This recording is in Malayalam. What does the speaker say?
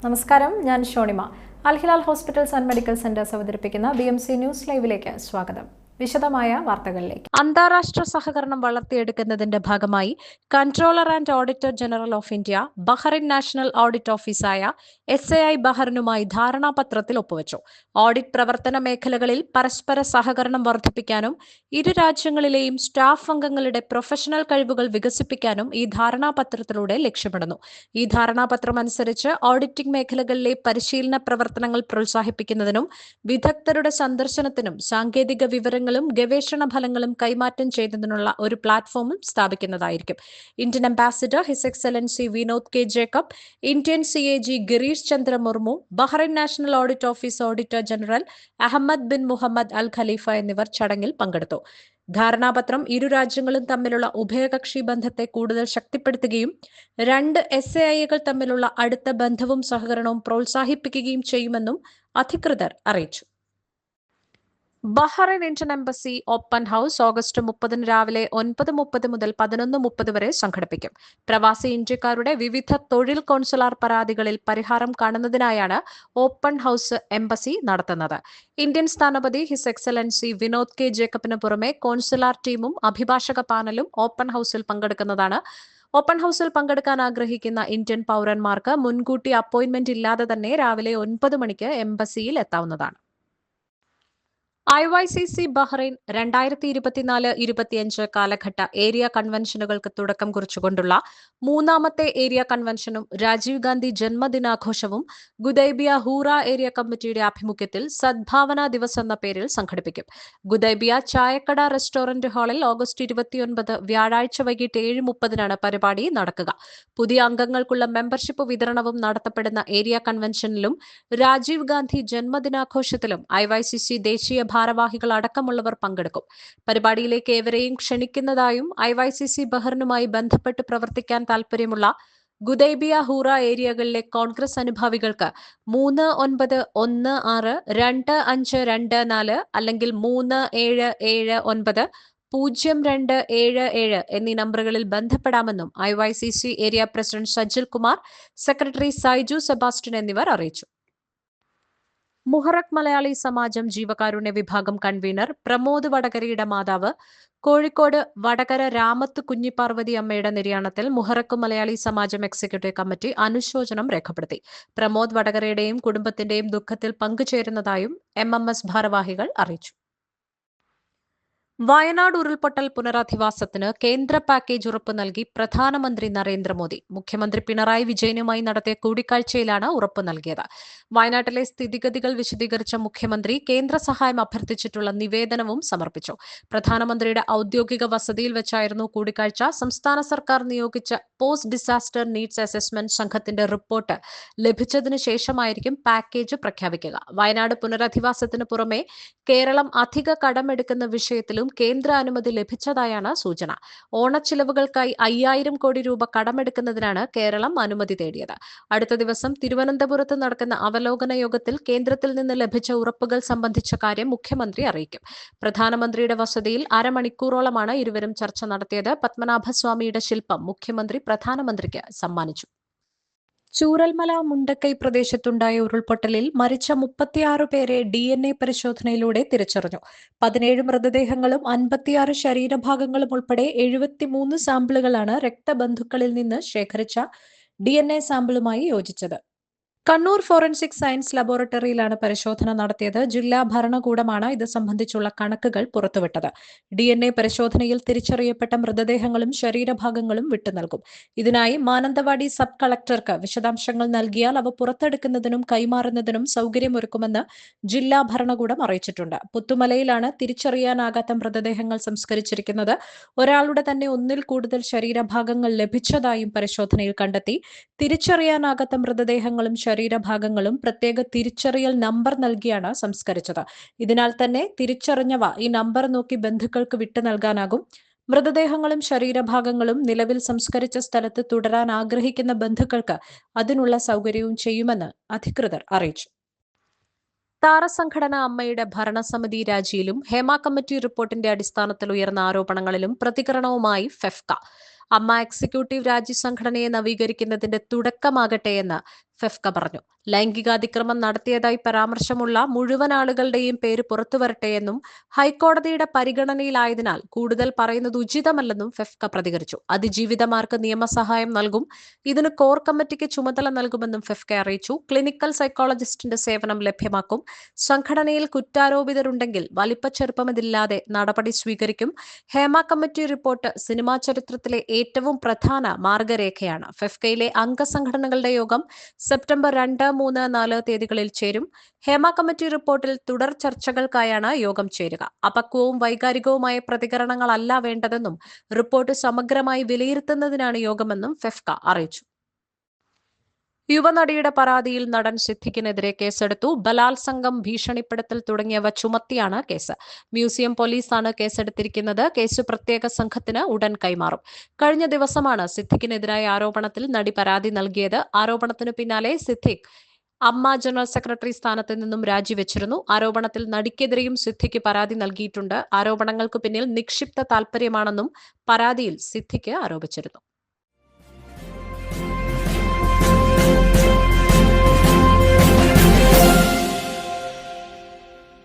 നമസ്കാരം, ഞാൻ Shonima. Al Hilal hospitals and medical centres അവതരിപ്പിക്കുന്ന BMC ന്യൂസ് ലൈവിലേക്ക് സ്വാഗതം. വിശദമായ വാർത്തകളിലേക്ക്. അന്താരാഷ്ട്ര സഹകരണം വളർത്തിയെടുക്കുന്നതിന്റെ ഭാഗമായി controller and auditor general of India Bahrain national audit ഓഫീസായ SAI ബഹ്റിനുമായി ധാരണാപത്രത്തിൽ ഒപ്പുവച്ചു. ഓഡിറ്റ് പ്രവർത്തന മേഖലകളിൽ പരസ്പര സഹകരണം വർദ്ധിപ്പിക്കാനും ഇരു രാജ്യങ്ങളിലെയും സ്റ്റാഫ് അംഗങ്ങളുടെ പ്രൊഫഷണൽ കഴിവുകൾ വികസിപ്പിക്കാനും ഈ ധാരണാപത്രത്തിലൂടെ ലക്ഷ്യമിടുന്നു. ഈ ധാരണാപത്രം അനുസരിച്ച് ഓഡിറ്റിംഗ് മേഖലകളിലെ പരിശീലന പ്രവർത്തനങ്ങൾ പ്രോത്സാഹിപ്പിക്കുന്നതിനും വിദഗ്ധരുടെ സന്ദർശനത്തിനും സാങ്കേതിക വിവരങ്ങളും ഗവേഷണ ഫലങ്ങളും കൈമാറ്റം ചെയ്യുന്നതിനുള്ള ഒരു പ്ലാറ്റ്ഫോമും സ്ഥാപിക്കുന്നതായിരിക്കും. Indian ambassador his excellency Vinod K Jacob, Indian CAG Girish Chandra Murmu, Bahrain national audit office auditor general Ahmed bin Mohammed Al Khalifa എന്നിവർ ചടങ്ങിൽ പങ്കെടുത്തു. ധാരണാപത്രം ഇരു രാജ്യങ്ങളും തമ്മിലുള്ള ഉഭയകക്ഷി ബന്ധത്തെ കൂടുതൽ ശക്തിപ്പെടുത്തുകയും രണ്ട് SAIകൾ തമ്മിലുള്ള അടുത്ത ബന്ധവും സഹകരണവും പ്രോത്സാഹിപ്പിക്കുകയും ചെയ്യുമെന്നും അധികൃതർ അറിയിച്ചു. Bahrain Indian embassy open house August 30 രാവിലെ 9:30 മുതൽ 11:30 വരെ സംഘടിപ്പിക്കും. പ്രവാസി ഇന്ത്യക്കാരുടെ വിവിധ തൊഴിൽ കോൺസുലാർ പരാതികളിൽ പരിഹാരം കാണുന്നതിനായാണ് ഓപ്പൺ ഹൌസ് എംബസി നടത്തുന്നത്. ഇന്ത്യൻ സ്ഥാനപതി ഹിസ് എക്സലൻസി വിനോദ് കെ ജേക്കബിന് പുറമെ കോൺസുലാർ ടീമും അഭിഭാഷക പാനലും ഓപ്പൺ ഹൌസിൽ പങ്കെടുക്കുന്നതാണ്. ഓപ്പൺ ഹൌസിൽ പങ്കെടുക്കാൻ ആഗ്രഹിക്കുന്ന ഇന്ത്യൻ പൗരന്മാർക്ക് മുൻകൂട്ടി അപ്പോയിന്റ്മെന്റ് ഇല്ലാതെ തന്നെ രാവിലെ 9 മണിക്ക് എംബസിയിൽ എത്താവുന്നതാണ്. IYCC ബഹ്റൈൻ 2024-25 കാലഘട്ട ഏരിയ കൺവെൻഷനുകൾക്ക് തുടക്കം കുറിച്ചുകൊണ്ടുള്ള മൂന്നാമത്തെ area കൺവെൻഷനും Rajeev Gandhi ജന്മദിനാഘോഷവും Gudaibiya ഹൂറ area കമ്മിറ്റിയുടെ ആഭിമുഖ്യത്തിൽ സദ്ഭാവന ദിവസ് എന്ന പേരിൽ സംഘടിപ്പിക്കും. ഗുദൈബിയ ചായക്കട റെസ്റ്റോറന്റ് ഹാളിൽ ഓഗസ്റ്റ് 29 വ്യാഴാഴ്ച വൈകിട്ട് 7:30 പരിപാടി നടക്കുക. പുതിയ അംഗങ്ങൾക്കുള്ള മെമ്പർഷിപ്പ് വിതരണവും നടത്തപ്പെടുന്ന ഏരിയ കൺവെൻഷനിലും രാജീവ് ഗാന്ധി ജന്മദിനാഘോഷത്തിലും IYCC ദേശീയ ഭാരവാഹികൾ അടക്കമുള്ളവർ പങ്കെടുക്കും. പരിപാടിയിലേക്ക് ഏവരെയും ക്ഷണിക്കുന്നതായും IYCC ബഹ്റിനുമായി ബന്ധപ്പെട്ട് പ്രവർത്തിക്കാൻ താൽപര്യമുള്ള ഗുദൈബിയ ഹൂറ ഏരിയകളിലെ കോൺഗ്രസ് അനുഭാവികൾക്ക് 39162524 അല്ലെങ്കിൽ 37790277 എന്നീ നമ്പറുകളിൽ ബന്ധപ്പെടാമെന്നും IYCC area president Sajil Kumar, secretary Saiju Sebastian എന്നിവർ അറിയിച്ചു. മുഹറക് മലയാളി സമാജം ജീവകാരുണ്യ വിഭാഗം കൺവീനർ പ്രമോദ് വടകരയുടെ മാതാവ് കോഴിക്കോട് വടകര രാമത്ത് കുഞ്ഞിപ്പാർവതി അമ്മയുടെ നിര്യാണത്തിൽ മുഹറക് മലയാളി സമാജം എക്സിക്യൂട്ടീവ് കമ്മിറ്റി അനുശോചനം രേഖപ്പെടുത്തി. പ്രമോദ് വടകരയുടെയും കുടുംബത്തിന്റെയും ദുഃഖത്തിൽ പങ്കുചേരുന്നതായും MMS ഭാരവാഹികൾ അറിയിച്ചു. വയനാട് ഉരുൾപൊട്ടൽ പുനരധിവാസത്തിന് കേന്ദ്ര പാക്കേജ് ഉറപ്പു നൽകി പ്രധാനമന്ത്രി നരേന്ദ്രമോദി. മുഖ്യമന്ത്രി പിണറായി വിജയനുമായി നടത്തിയ കൂടിക്കാഴ്ചയിലാണ് ഉറപ്പു നൽകിയത്. വയനാട്ടിലെ സ്ഥിതിഗതികൾ വിശദീകരിച്ച മുഖ്യമന്ത്രി കേന്ദ്ര സഹായം അഭ്യർത്ഥിച്ചിട്ടുള്ള നിവേദനവും സമർപ്പിച്ചു. പ്രധാനമന്ത്രിയുടെ ഔദ്യോഗിക വസതിയിൽ വെച്ചായിരുന്നു കൂടിക്കാഴ്ച. സംസ്ഥാന സർക്കാർ നിയോഗിച്ച പോസ്റ്റ് ഡിസാസ്റ്റർ നീഡ്സ് അസസ്മെന്റ് സംഘത്തിന്റെ റിപ്പോർട്ട് ലഭിച്ചതിനു ശേഷമായിരിക്കും പാക്കേജ് പ്രഖ്യാപിക്കുക. വയനാട് പുനരധിവാസത്തിന് പുറമെ കേരളം അധിക കടമെടുക്കുന്ന വിഷയത്തിലും കേന്ദ്ര അനുമതി ലഭിച്ചതായാണ് സൂചന. ഓണച്ചിലവുകൾക്കായി 5000 കോടി രൂപ കടമെടുക്കുന്നതിനാണ് കേരളം അനുമതി തേടിയത്. അടുത്ത ദിവസം തിരുവനന്തപുരത്ത് നടക്കുന്ന അവലോകന യോഗത്തിൽ കേന്ദ്രത്തിൽ നിന്ന് ലഭിച്ച ഉറപ്പുകൾ സംബന്ധിച്ച കാര്യം മുഖ്യമന്ത്രി അറിയിക്കും. പ്രധാനമന്ത്രിയുടെ വസതിയിൽ അരമണിക്കൂറോളമാണ് ഇരുവരും ചർച്ച നടത്തിയത്. പത്മനാഭസ്വാമിയുടെ ശില്പം മുഖ്യമന്ത്രി പ്രധാനമന്ത്രിക്ക് സമ്മാനിച്ചു. ചൂരൽമല മുണ്ടക്കൈ പ്രദേശത്തുണ്ടായ ഉരുൾപൊട്ടലിൽ മരിച്ച 36 പേരെ DNA പരിശോധനയിലൂടെ തിരിച്ചറിഞ്ഞു. 17 മൃതദേഹങ്ങളും 56 ശരീരഭാഗങ്ങളും ഉൾപ്പെടെ 73 സാമ്പിളുകളാണ് രക്തബന്ധുക്കളിൽ നിന്ന് ശേഖരിച്ച DNA സാമ്പിളുമായി യോജിച്ചത്. കണ്ണൂർ ഫോറൻസിക് സയൻസ് ലബോറട്ടറിയിലാണ് പരിശോധന നടത്തിയത്. ജില്ലാ ഭരണകൂടമാണ് ഇത് സംബന്ധിച്ചുള്ള കണക്കുകൾ പുറത്തുവിട്ടത്. DNA പരിശോധനയിൽ തിരിച്ചറിയപ്പെട്ട മൃതദേഹങ്ങളും ശരീരഭാഗങ്ങളും വിട്ടുനൽകും. ഇതിനായി മാനന്തവാടി സബ് കളക്ടർക്ക് വിശദാംശങ്ങൾ നൽകിയാൽ അവ പുറത്തെടുക്കുന്നതിനും കൈമാറുന്നതിനും സൗകര്യമൊരുക്കുമെന്ന് ജില്ലാ ഭരണകൂടം അറിയിച്ചിട്ടുണ്ട്. പുത്തുമലയിലാണ് തിരിച്ചറിയാനാകാത്ത മൃതദേഹങ്ങൾ സംസ്കരിച്ചിരിക്കുന്നത്. ഒരാളുടെ തന്നെ ഒന്നിൽ കൂടുതൽ ശരീരഭാഗങ്ങൾ ലഭിച്ചതായും പരിശോധനയിൽ കണ്ടെത്തി. തിരിച്ചറിയാനാകാത്ത മൃതദേഹങ്ങളും ശരീരഭാഗങ്ങളും പ്രത്യേക തിരിച്ചറിയൽ നമ്പർ നൽകിയാണ് സംസ്കരിച്ചത്. ഇതിനാൽ തന്നെ തിരിച്ചറിഞ്ഞവ ഈ നമ്പർ നോക്കി ബന്ധുക്കൾക്ക് വിട്ടു നൽകാനാകും. മൃതദേഹങ്ങളും ശരീരഭാഗങ്ങളും നിലവിൽ സംസ്കരിച്ച സ്ഥലത്ത് തുടരാൻ ആഗ്രഹിക്കുന്ന ബന്ധുക്കൾക്ക് അതിനുള്ള സൗകര്യവും ചെയ്യുമെന്ന് അധികൃതർ അറിയിച്ചു. താരസംഘടന അമ്മയുടെ ഭരണസമിതി രാജിയിലും ഹേമ കമ്മിറ്റി റിപ്പോർട്ടിന്റെ അടിസ്ഥാനത്തിൽ ഉയർന്ന ആരോപണങ്ങളിലും പ്രതികരണവുമായി ഫെഫ്ക. അമ്മ എക്സിക്യൂട്ടീവ് രാജി സംഘടനയെ നവീകരിക്കുന്നതിന്റെ തുടക്കമാകട്ടെ എന്ന് ഫെഫ്ക പറഞ്ഞു. ലൈംഗികാതിക്രമം നടത്തിയതായി പരാമർശമുള്ള മുഴുവൻ ആളുകളുടെയും പേര് പുറത്തുവരട്ടെയെന്നും ഹൈക്കോടതിയുടെ പരിഗണനയിലായതിനാൽ കൂടുതൽ പറയുന്നത് ഉചിതമല്ലെന്നും ഫെഫ്ക പ്രതികരിച്ചു. അതിജീവിതമാർക്ക് നിയമസഹായം നൽകും. ഇതിന് കോർ കമ്മിറ്റിക്ക് ചുമതല നൽകുമെന്നും ഫെഫ്ക അറിയിച്ചു. ക്ലിനിക്കൽ സൈക്കോളജിസ്റ്റിന്റെ സേവനം ലഭ്യമാക്കും. സംഘടനയിൽ കുറ്റാരോപിതരുണ്ടെങ്കിൽ വലിപ്പച്ചെറുപ്പമില്ലാതെ നടപടി സ്വീകരിക്കും. ഹേമ കമ്മിറ്റി റിപ്പോർട്ട് സിനിമാ ചരിത്രത്തിലെ ഏറ്റവും പ്രധാന മാർഗരേഖയാണ്. ഫെഫ്കയിലെ അംഗസംഘടനകളുടെ യോഗം സെപ്റ്റംബർ 2, 3, 4 തീയതികളിൽ ചേരും. ഹേമ കമ്മിറ്റി റിപ്പോർട്ടിൽ തുടർ ചർച്ചകൾക്കായാണ് യോഗം ചേരുക. അപക്വവും വൈകാരികവുമായ പ്രതികരണങ്ങളല്ല വേണ്ടതെന്നും റിപ്പോർട്ട് സമഗ്രമായി വിലയിരുത്തുന്നതിനാണ് യോഗമെന്നും ഫെഫ്ക അറിയിച്ചു. യുവനടിയുടെ പരാതിയിൽ നടൻ സിദ്ദിഖിനെതിരെ കേസെടുത്തു. ബലാത്സംഗം, ഭീഷണിപ്പെടുത്തൽ തുടങ്ങിയവ ചുമത്തിയാണ് കേസ്. മ്യൂസിയം പോലീസാണ് കേസെടുത്തിരിക്കുന്നത്. കേസ് പ്രത്യേക സംഘത്തിന് ഉടൻ കൈമാറും. കഴിഞ്ഞ ദിവസമാണ് സിദ്ദിഖിനെതിരായ ആരോപണത്തിൽ നടി പരാതി നൽകിയത്. ആരോപണത്തിനു പിന്നാലെ സിദ്ദിഖ് അമ്മ ജനറൽ സെക്രട്ടറി സ്ഥാനത്ത് നിന്നും രാജിവെച്ചിരുന്നു. ആരോപണത്തിൽ നടിക്കെതിരെയും സിദ്ദിഖ് പരാതി നൽകിയിട്ടുണ്ട്. ആരോപണങ്ങൾക്ക് പിന്നിൽ നിക്ഷിപ്ത താൽപര്യമാണെന്നും പരാതിയിൽ സിദ്ദിഖ് ആരോപിച്ചിരുന്നു.